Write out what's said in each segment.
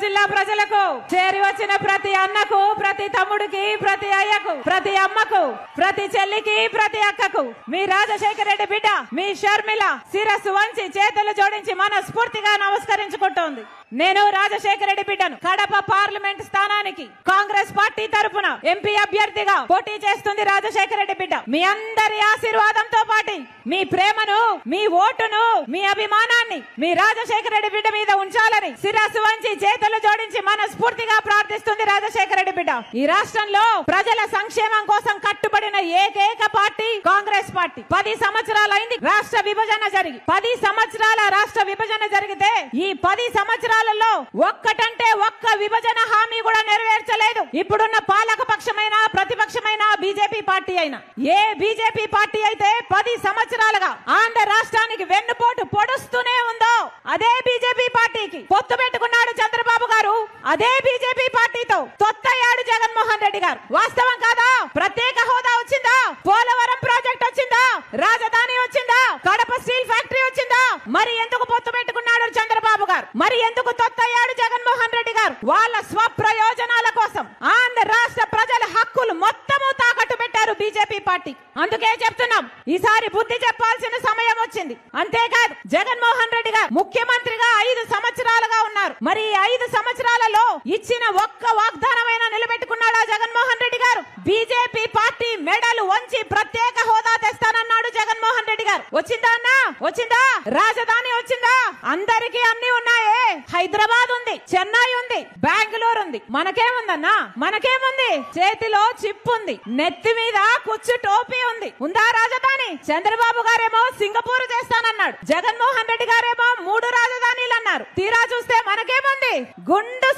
జిల్లా ప్రజలకు చేరి వచ్చిన ప్రతి అన్నకు, ప్రతి తమ్ముడికి, ప్రతి అయ్యకు, ప్రతి అమ్మకు, ప్రతి చెల్లికి, ప్రతి అక్కకు మీ రాజశేఖర రెడ్డి బిడ్డ మీ షర్మిల శిరస్సు వంచి చేతులు జోడించి మనస్ఫూర్తిగా నమస్కరించుకుంటోంది. నేను రాజశేఖర రెడ్డి బిడ్డను. కడప పార్లమెంట్ స్థానానికి కాంగ్రెస్ పార్టీ తరఫున ఎంపీ అభ్యర్థిగా పోటీ చేస్తుంది రాజశేఖర రెడ్డి బిడ్డ. మీ అందరి ఆశీర్వాదంతో పాటు మీ ప్రేమను, మీ ఓటును, మీ అభిమానాన్ని మీ రాజశేఖర రెడ్డి బిడ్డ మీద ఉంచాలని శిరస్సు వంచి చేతులు జోడించి మనస్ఫూర్తిగా ప్రార్థిస్తుంది రాజశేఖర రెడ్డి బిడ్డ. ఈ రాష్ట్రంలో ప్రజల సంక్షేమం కోసం కట్టుబడిన ఏకైక పార్టీ కాంగ్రెస్ పార్టీ. 10 సంవత్సరాలైంది రాష్ట్ర విభజన జరిగి. 10 సంవత్సరాల రాష్ట్ర విభజన జరిగితే ఈ 10 సంవత్సరాలలో ఒక్కటంటే ఒక్క విభజన హామీ కూడా నెరవేర్చలేదు. ఇప్పుడున్న పాలక పక్షమైన ప్రతిపక్షమైన బీజేపీ పార్టీ అయినా, ఏ బీజేపీ పార్టీ అయితే 10 సంవత్సరాలుగా ఆంధ్ర రాష్ట్రానికి వెన్నుపోటు పొడుస్తూనే ఉందో అదే బీజేపీ పార్టీకి పొత్తు పెట్టుకున్నాడు చంద్రబాబు గారు. అదే బీజేపీ పార్టీతో తొత్తయ్యాడు జగన్మోహన్ రెడ్డి గారు. వాస్తవం కాదా? ప్రత్యేక హోదా వచ్చిందా? పోలవరం ప్రాజెక్ట్ వచ్చిందా? రాజధాని వచ్చిందా? కడప స్టీల్ ఫ్యాక్టరీ వచ్చిందా? మరి ఎందుకు పొత్తు పెట్టుకున్నాడు చంద్రబాబు గారు? మరి ఎందుకు తొత్తయ్యాడు జగన్మోహన్ రెడ్డి గారు? వాళ్ళ స్వప్రయోజనాల కోసం ఆంధ్ర రాష్ట్ర ప్రజల హక్కులు మొత్తము తాకట్టు పెట్టారు బీజేపీ పార్టీ. అందుకే చెప్తున్నాం, ఈసారి బుద్ధి చెప్పాల్సిన సమయం వచ్చింది. అంతేకాదు, జగన్మోహన్ రెడ్డి గారు ముఖ్యమంత్రిగా 5 సంవత్సరాలుగా ఉన్నారు. మరి 5 సంవత్సరాలలో ఇచ్చిన ఒక్క వాగ్దానమైనా నిలబెట్టుకున్నాడా జగన్మోహన్ రెడ్డి గారు? బీజేపీ పార్టీ మెడలు వంచి ప్రత్యేక హోదా తెస్తానన్నాడు జగన్మోహన్ రెడ్డి గారు. వచ్చిందా అన్నా? వచ్చిందా? రాజధాని వచ్చిందా? అందరికీ అన్ని ఉన్నాయే. హైదరాబాద్ ఉంది, చెన్నై ఉంది, బెంగళూరు ఉంది. మనకేముందన్నా? మనకేముంది? చేతిలో చిప్ ఉంది, నెత్తి మీద కుచ్చు టోపీ ఉంది. ఉందా రాజధాని? చంద్రబాబు గారేమో సింగపూర్ చేస్తానన్నాడు, జగన్మోహన్ రెడ్డి గారేమో 3 రాజధానీలు అన్నారు. తీరా చూస్తే మనకేముంది? గుండు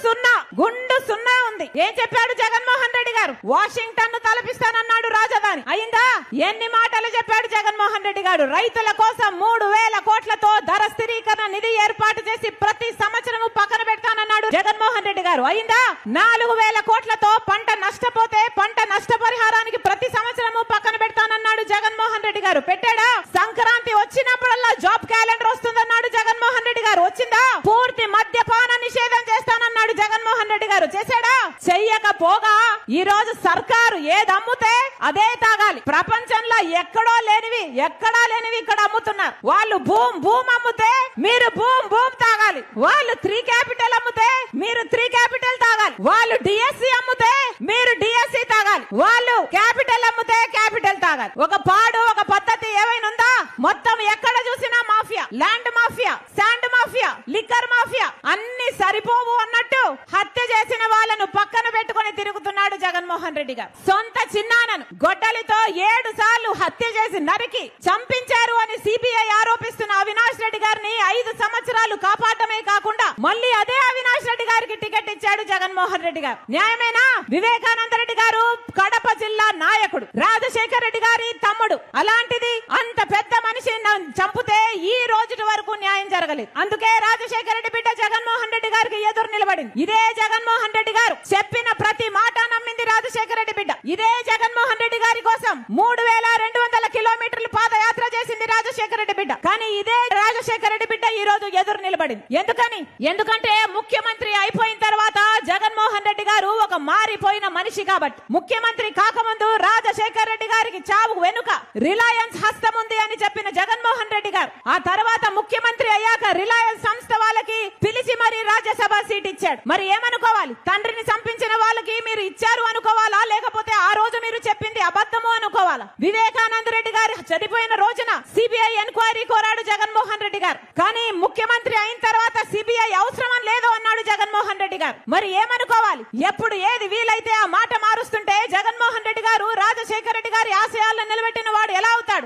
సున్నా ఉంది. ఏం చెప్పాడు జగన్మోహన్ రెడ్డి గారు? వాషింగ్టన్ ను తలపిస్తానన్నాడు రాజధాని. అయిందా? ఎన్ని మాటలు చెప్పాడు జగన్మోహన్ రెడ్డి గారు? రైతుల కోసం 3000 కోట్లతో ధర స్థిరీకరణ నిధి ఏర్పాటు చేసి ప్రతి సంవత్సరము పక్కన పెడతానన్నాడు జగన్మోహన్ రెడ్డి గారు. అయిందా? 4000 కోట్లతో పంట నష్టపోతే పంట నష్టపరిహారానికి ప్రతి సంవత్సరము పక్కన పెడతానన్నాడు జగన్మోహన్ రెడ్డి గారు. పెట్టాడా? సంక్రాంతి వచ్చినప్పుడల్లా జాబ్ క్యాలెండర్ వస్తుందన్నాడు జగన్మోహన్ రెడ్డి గారు. వచ్చిందా? పూర్తి మద్యపాన నిషేధం చేస్తానన్నాడు జగన్మోహన్ రెడ్డి గారు. చేశాడా? చెయ్యకపోగా ఈ రోజు సర్కారు ఏదమ్ముతే అదే తాగాలి. ప్రపంచంలో ఎక్కడా లేనివి ఇక్కడ అమ్ముతున్నారు. వాళ్ళు భూమ్ అమ్ముతే మీరు భూమ్ తాగాలి. వాళ్ళు 3 క్యాపిటల్ అమ్ముతే మీరు 3 క్యాపిటల్ తాగాలి. వాళ్ళు డిఎస్సి అమ్ముతే మీరు డిఎస్సి తాగాలి. వాళ్ళు క్యాపిటల్ అమ్ముతే క్యాపిటల్ తాగాలి. ఒక పాడు ఒక పద్ధతి ఏమైనా ఉందా? మొత్తం ఎక్కడ చూసినా mafia, land mafia, sand mafia, liquor mafia అన్ని సరిపోవు అన్నట్టు హత్య చేసిన వాళ్ళను పక్కన పెట్టుకుని తిరుగుతున్నాడు జగన్మోహన్ రెడ్డి గారు. సొంత చిన్నానను గొడ్డలితో 7 సార్లు హత్య చేసి నరికి చంపించారు అని సిబిఐ ఆరోపిస్తున్న అవినాష్ రెడ్డి గారిని 5 సంవత్సరాలు కాపాడమే కాకుండా మళ్ళీ అదే అవినాష్ రెడ్డి గారికి టికెట్ ఇచ్చాడు జగన్మోహన్ రెడ్డి గారు. న్యాయమేనా? వివేకానంద రెడ్డి గారు కడప జిల్లా నాయకుడు, రాజశేఖర రెడ్డి గారి తమ్ముడు. అలాంటిది అంత పెద్ద మనిషిని చంపితే ఈ రోజు వరకు న్యాయం జరగలేదు. అందుకే రాజశేఖర రెడ్డి బిడ్డ జగన్మోహన్ రెడ్డి గారికి ఎదురు నిలబడింది. ఇదే జగన్మోహన్ రెడ్డి గారు చెప్పిన ప్రతి మాట నమ్మింది రాజశేఖర రెడ్డి బిడ్డ. ఇదే జగన్మోహన్ రెడ్డి గారి కోసం 3200 కిలోమీటర్లు పాదయాత్ర చేసింది రాజశేఖర రెడ్డి బిడ్డ. కానీ ఇదే రాజశేఖర రెడ్డి బిడ్డ ఈ రోజు ఎదురు నిలబడింది. ఎందుకంటే ముఖ్యమంత్రి అయిపోయిన తర్వాత జగన్మోహన్ రెడ్డి గారు ఒక మారిపోయిన మనిషి కాబట్టి. ముఖ్యమంత్రి కాకముందు రాజశేఖర రెడ్డి గారికి చావు వెనుక రిలయన్స్ హస్తం ఉంది అని చెప్పిన జగన్మోహన్ రెడ్డి గారు ఆ తర్వాత ముఖ్యమంత్రి అయ్యాక రిలయన్స్ సంస్థ వాళ్ళకి పిలిచి మరి రాజ్యసభ సీట్ ఇచ్చాడు. మరి ఏమనుకోవాలి? తండ్రిని చంపించిన వాళ్ళకి మీరు ఇచ్చారు అనుకోవాలా, లేకపోతే ఆ రోజు మీరు చెప్పింది అబద్ధము అనుకోవాలా? వివేకానంద రెడ్డి గారు చనిపోయిన రోజున సిబిఐ ఎంక్వైరీ కోరాడు జగన్మోహన్ రెడ్డి గారు. కానీ ముఖ్యమంత్రి అయిన తర్వాత సిబిఐ అవసరం లేదు అన్నాడు జగన్మోహన్ రెడ్డి గారు. మరి ఏమనుకోవాలి? ఎప్పుడు ఏది వీలైతే ఆ మాట మారుస్తుంటే జగన్మోహన్ రెడ్డి గారు రాజశేఖర రెడ్డి గారి ఆశయాలను నిలబెట్టిన వాడు ఎలా అవుతాడు?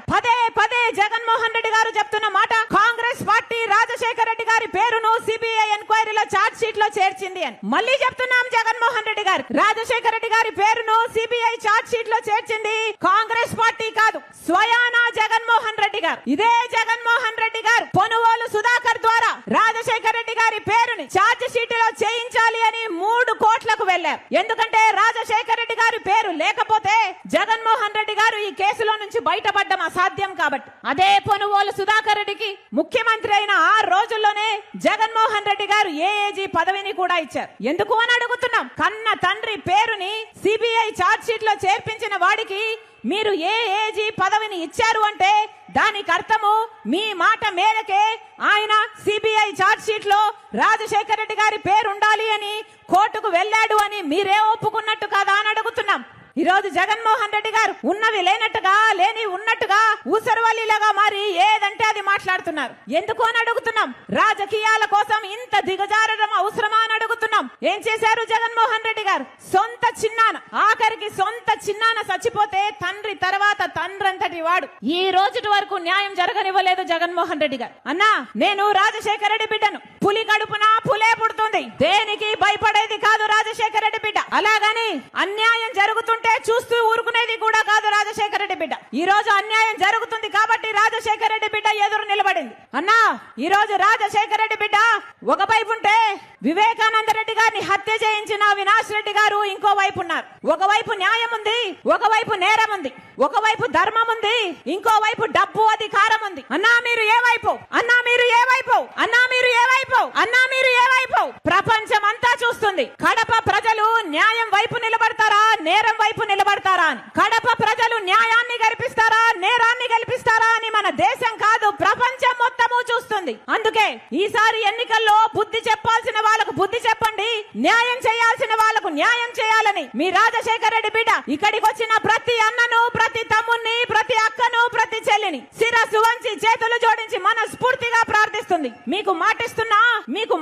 పదే జగన్మోహన్ రెడ్డి గారు చెప్తున్న మాట, కాంగ్రెస్ పార్టీ రాజశేఖర రెడ్డి గారి పేరును సిబిఐ ఎంక్వైరీలో చార్జ్ షీట్ లో చేర్చింది అని మళ్ళీ చెప్తున్నాం. జగన్మోహన్ రెడ్డి గారు రాజశేఖర రెడ్డి గారి పేరును సిబిఐ చార్జ్ షీట్ లో చేర్చింది కాంగ్రెస్ పార్టీ కాదు, స్వయానా జగన్మోహన్ రెడ్డి గారు. ఇదే జగన్మోహన్ రెడ్డి గారు పొనుగోలు సుధాకర్ ద్వారా రాజశేఖర రెడ్డి గారి పేరుని చార్జ్ షీట్ లో చేయించాలి అని 3 కోట్లకు వెళ్లారు. ఎందుకంటే రాజశేఖర రెడ్డి గారి పేరు లేకపోతే జగన్మోహన్ రెడ్డి గారు ఈ కేసులో నుంచి బయటపడడం అసాధ్యం కాబట్టి అదే పొనుగోలు సుధాకర్ రెడ్డికి ముఖ్యమంత్రి అయిన 6 రోజుల్లోనే జగన్మోహన్ రెడ్డి గారు ఏఏజీ పదవిని కూడా ఇచ్చారు. ఎందుకు అని అడుగుతున్నాం. కన్న తండ్రి పేరుని సిబిఐ ఛార్జ్ షీట్ లో చేర్పించిన వాడికి మీరు ఏఏజీ పదవిని ఇచ్చారు అంటే దానికి అర్థము మీ మాట మేరకే ఆయన సిబిఐ ఛార్జ్ షీట్ లో రాజశేఖర రెడ్డి గారి పేరు ఉండాలి అని కోర్టుకు వెళ్ళాడు అని మీరే ఒప్పుకున్నట్టు కాదా అని అడుగుతున్నాం. ఈ రోజు జగన్మోహన్ రెడ్డి గారు ఉన్నవి లేనట్టుగా లేని ఉన్నట్టుగా ఊసరవల్లిలాగా మారి ఏదంటే అది మాట్లాడుతున్నారు. ఎందుకు అని అడుగుతున్నాం. రాజకీయాల కోసం ఇంత దిగజారడం అవసరమా అని అడుగుతున్నాం. ఏం చేశారు జగన్మోహన్ రెడ్డి గారు? సొంత చిన్నాన, ఆఖరికి సొంత చిన్నాన చచ్చిపోతే తండ్రి తర్వాత తండ్రంతటి వాడు ఈ రోజు వరకు న్యాయం జరగనివ్వలేదు జగన్మోహన్ రెడ్డి గారు. అన్నా, నేను రాజశేఖర రెడ్డి బిడ్డను. పులి కడుపున పులే పుడుతుంది. దేనికి భయపడేది కాదు రాజశేఖర రెడ్డి బిడ్డ. అలాగని అన్యాయం జరుగుతుంటే చూస్తూ ఊరుకునేది కూడా కాదు రాజశేఖర రెడ్డి బిడ్డ. ఈ రోజు అన్యాయం జరుగుతుంది కాబట్టి రాజశేఖర రెడ్డి బిడ్డ ఎదురు నిలబడింది. అన్నా, ఈ రోజు రాజశేఖర రెడ్డి బిడ్డ ఒకవైపు ఉంటే వివేకానంద రెడ్డి గారిని హత్య చేయించిన అవినాష్ రెడ్డి గారు ఇంకో వైపు ఉన్నారు. ఒకవైపు న్యాయం ఉంది, ఒకవైపు నేరం ఉంది, ఒకవైపు ధర్మం ఉంది, ఇంకోవైపు డబ్బు అధికారం ఉంది. అన్నా మీరు ఏ వైపు? అన్నా మీరు ఏ వైపు? అన్నా మీరు ఏ వైపు? అన్నా మీరు ఏ వైపు? ప్రపంచం అంతా చూస్తుంది. కడప ప్రజలు న్యాయం వైపు నిలబడతారా, నేరం వైపు నిలబడతారా అని. కడప ప్రజలు న్యాయాన్ని గెలిపిస్తారా, నేరాన్ని గెలిపిస్తారా అని మన దేశం కాదు ప్రపంచం మొత్తము చూస్తుంది. అందుకే ఈసారి ఎన్నికల్లో బుద్ధి చెప్పాల్సిన వాళ్ళకు బుద్ధి చెప్పండి, న్యాయం చేయాల్సిన వాళ్ళకు న్యాయం చేయాలని మీ రాజశేఖర రెడ్డి బిడ్డ ఇక్కడికి వచ్చిన ప్రతి అన్నను, ప్రతి తమ్ముణ్ణి, ప్రతి అక్కను, ప్రతి చెల్లిని శిరస్సు వంచి చేతులు జోడించి మనస్ఫూర్తిగా ప్రార్థిస్తుంది. మీకు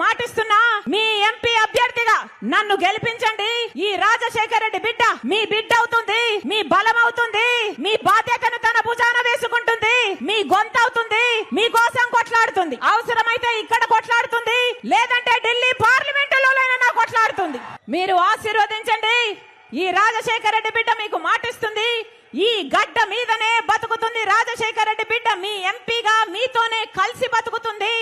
మాటిస్తున్నా మీ ఎంపీ అభ్యర్థిగా నన్ను గెలిపించండి. ఈ రాజశేఖర రెడ్డి బిడ్డ మీ బిడ్డ అవుతుంది, మీ బలం అవుతుంది, మీ బాధ్యతను తన భుజాన వేసుకుంటుంది, మీ గొంతు అవుతుంది, మీ కోసం కొట్లాడుతుంది. అవసరమైతే ఇక్కడ కొట్లాడుతుంది, లేదంటే ఢిల్లీ పార్లమెంటులోనైనా కొట్లాడుతుంది. మీరు ఆశీర్వదించండి. ఈ రాజశేఖర రెడ్డి బిడ్డ మీకు మాటిస్తుంది. ఈ గడ్డ మీదనే బతుకుతుంది రాజశేఖర రెడ్డి బిడ్డ. మీ ఎంపీగా మీతోనే కలిసి బతుకుతుంది.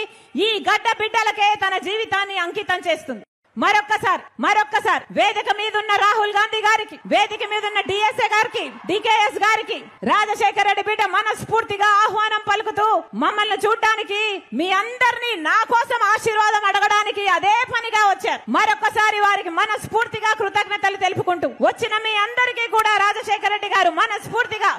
ఈ గడ్డ బిడ్డలకే తన జీవితాన్ని అంకితం చేస్తుంది. మరొక్కసారి వేదిక మీద ఉన్న రాహుల్ గాంధీ గారికి, వేదిక మీద ఉన్న డిఎస్ఏ గారికి, డికేఎస్ గారికి రాజశేఖర రెడ్డి బిడ్డ మనస్ఫూర్తిగా ఆహ్వానం పలుకుతూ మమ్మల్ని చూడడానికి, మీ అందరినీ నా కోసం ఆశీర్వాదం అడగడానికి అదే పనిగా వచ్చారు. మరొక్కసారి వారికి మనస్ఫూర్తిగా కృతజ్ఞతలు తెలుపుకుంటూ వచ్చిన మీ అందరికీ కూడా రాజశేఖర రెడ్డి గారు మనస్ఫూర్తిగా